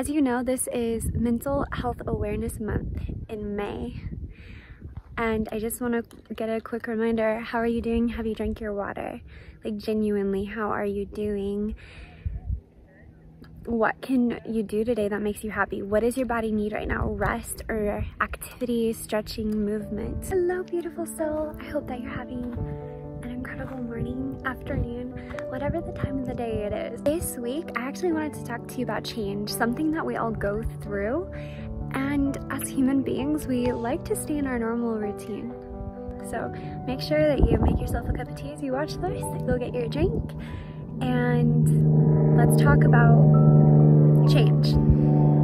as you know, this is Mental Health Awareness Month in May. And I just want to get a quick reminder, how are you doing? Have you drank your water? Like, genuinely, how are you doing? What can you do today that makes you happy? What does your body need right now? Rest or activity, stretching, movement? Hello, beautiful soul. I hope that you're having an incredible morning, afternoon, whatever the time of the day it is. This week, I actually wanted to talk to you about change, something that we all go through. And as human beings, we like to stay in our normal routine. So make sure that you make yourself a cup of tea as you watch this, go get your drink, and let's talk about change.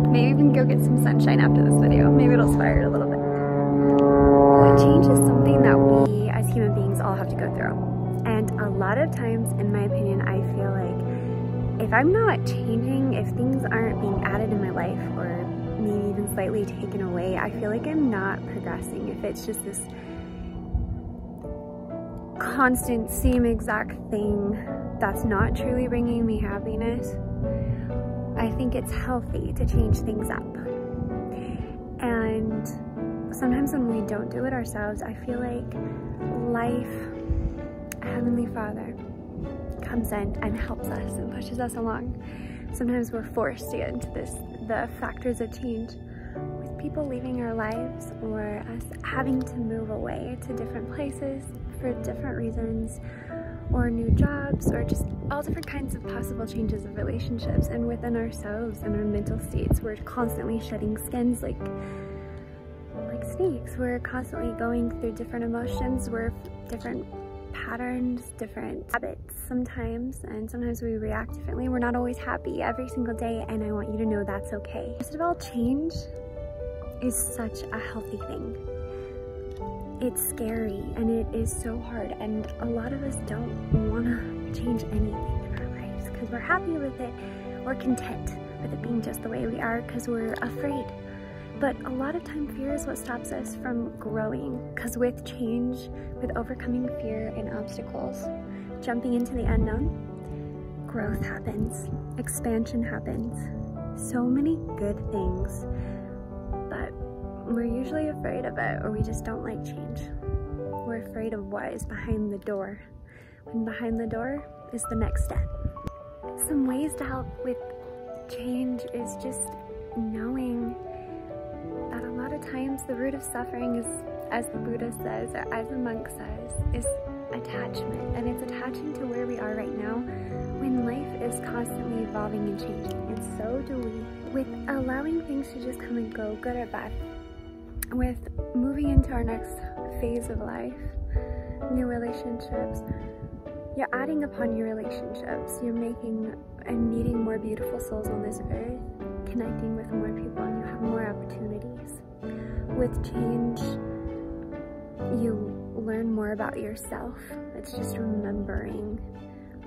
Maybe even go get some sunshine after this video. Maybe it'll inspire it a little bit. Change is something that we as human beings all have to go through. And a lot of times, in my opinion, I feel like if I'm not changing, if things aren't being added in my life or maybe even slightly taken away, I feel like I'm not progressing. If it's just this constant same exact thing that's not truly bringing me happiness, I think it's healthy to change things up. And sometimes when we don't do it ourselves, I feel like life, Heavenly Father, comes in and helps us and pushes us along. Sometimes we're forced to get into the factors of change with people leaving our lives or us having to move away to different places for different reasons, or new jobs, or just all different kinds of possible changes of relationships. And within ourselves and our mental states, we're constantly shedding skins like snakes. We're constantly going through different emotions, we're different patterns, different habits sometimes, and sometimes we react differently. We're not always happy every single day, and I want you to know that's okay. First of all, change is such a healthy thing. It's scary and it is so hard, and a lot of us don't want to change anything in our lives because we're happy with it. We're content with it being just the way we are because we're afraid. But a lot of time, fear is what stops us from growing, because with change, with overcoming fear and obstacles, jumping into the unknown, growth happens, expansion happens, so many good things, but we're usually afraid of it, or we just don't like change. We're afraid of what is behind the door, when behind the door is the next step. Some ways to help with change is just knowing that a lot of times the root of suffering is, as the Buddha says, or as the monk says, is attachment. And it's attaching to where we are right now when life is constantly evolving and changing. And so do we. With allowing things to just come and go, good or bad, with moving into our next phase of life, new relationships, you're adding upon your relationships. You're making and meeting more beautiful souls on this earth, connecting with more people, and you have more opportunities. With change, you learn more about yourself. It's just remembering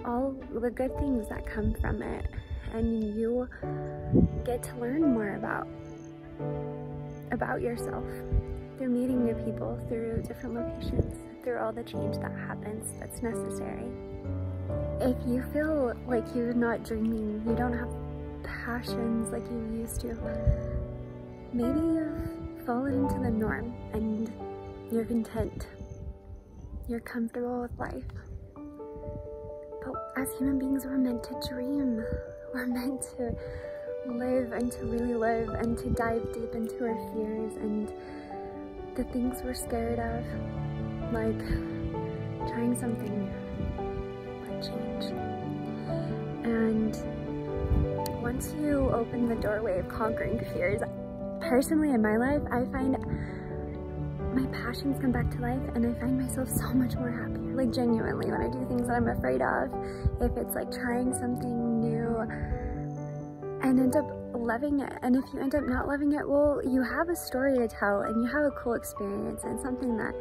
all the good things that come from it, and you get to learn more about yourself through meeting new people, through different locations, through all the change that happens that's necessary. If you feel like you're not dreaming, you don't have passions like you used to, maybe you've fallen into the norm and you're content, you're comfortable with life. But as human beings, we're meant to dream. We're meant to live and to really live and to dive deep into our fears and the things we're scared of, like trying something new, like change. And once you open the doorway of conquering fears, personally in my life, I find my passions come back to life, and I find myself so much more happier, like genuinely, when I do things that I'm afraid of. If it's like trying something new and end up loving it, and if you end up not loving it, well, you have a story to tell and you have a cool experience and something that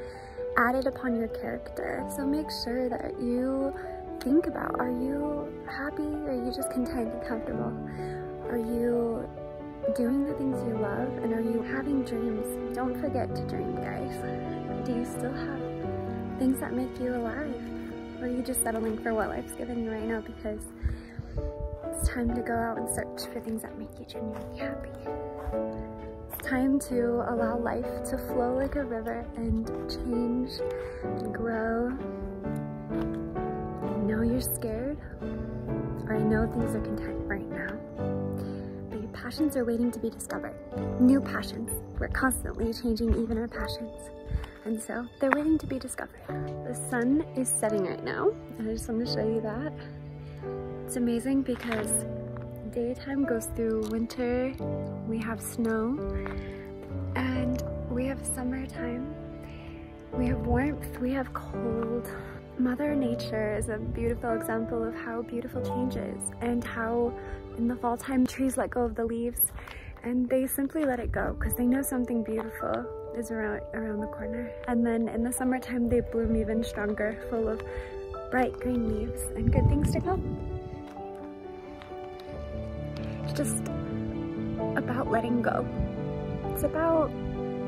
added upon your character. So make sure that you think about, are you happy? Are you just content and comfortable? Are you doing the things you love, and are you having dreams? Don't forget to dream, guys. Do you still have things that make you alive? Or are you just settling for what life's giving you right now? Because It's time to go out and search for things that make you genuinely happy. It's time to allow life to flow like a river and change and grow. I know you're scared, or I know things are content right now, but your passions are waiting to be discovered. New passions. We're constantly changing even our passions. And so they're waiting to be discovered. The sun is setting right now, and I just want to show you that. It's amazing because daytime goes through winter, we have snow, and we have summertime. We have warmth, we have cold. Mother Nature is a beautiful example of how beautiful change is, and how in the fall time trees let go of the leaves and they simply let it go because they know something beautiful is around the corner. And then in the summertime they bloom even stronger, full of bright green leaves and good things to come. It's just about letting go. It's about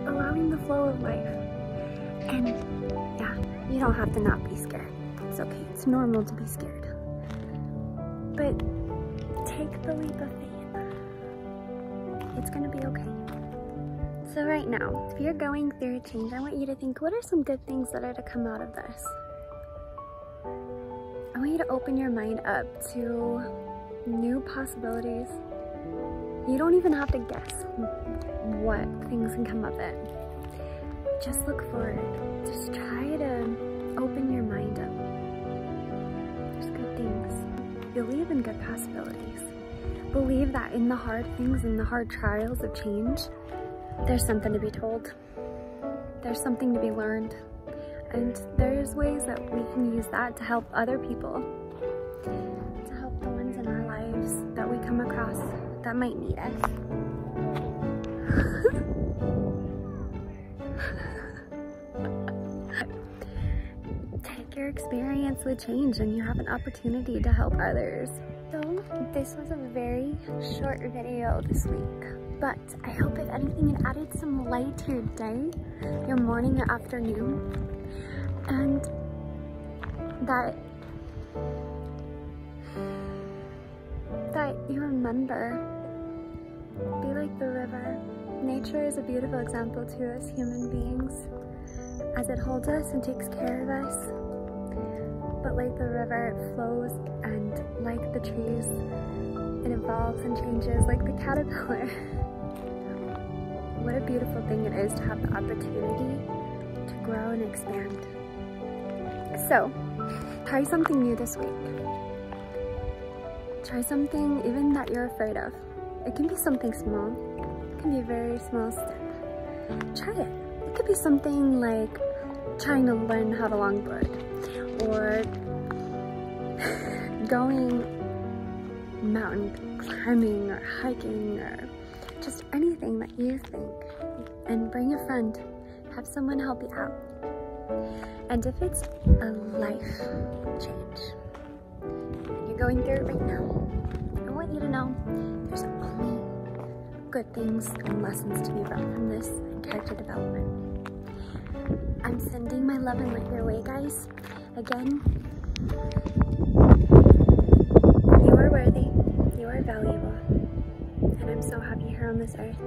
allowing the flow of life. And yeah, you don't have to not be scared. It's okay, it's normal to be scared. But take the leap of faith. It's gonna be okay. So right now, if you're going through a change, I want you to think, what are some good things that are to come out of this? I want you to open your mind up to new possibilities. You don't even have to guess what things can come of it. Just look forward. Just try to open your mind up. There's good things. Believe in good possibilities. Believe that in the hard things, in the hard trials of change, there's something to be told. There's something to be learned. And there's ways that we can use that to help other people. To help the ones in our lives that we come across that might need us. Take your experience with change and you have an opportunity to help others. So this was a very short video this week, but I hope if anything it added some light to your day, your morning or afternoon, and that you remember, be like the river. Nature is a beautiful example to us human beings, as it holds us and takes care of us. But like the river, it flows, and like the trees, it evolves and changes like the caterpillar. What a beautiful thing it is to have the opportunity to grow and expand. So, try something new this week. Try something even that you're afraid of. It can be something small. It can be a very small step. Try it. It could be something like trying to learn how to longboard, or going mountain climbing or hiking, or just anything that you think. And bring a friend. Have someone help you out. And if it's a life change and you're going through it right now, I want you to know there's only good things and lessons to be brought from this and character development. I'm sending my love and light your way, guys. Again, you are worthy, you are valuable, and I'm so happy you're here on this earth.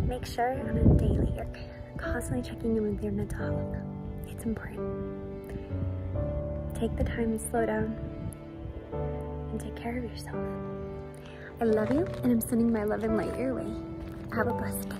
Make sure on a daily you're constantly checking in with your mental health. It's important. Take the time and slow down and take care of yourself. I love you, and I'm sending my love and light your way. Have a blessed day.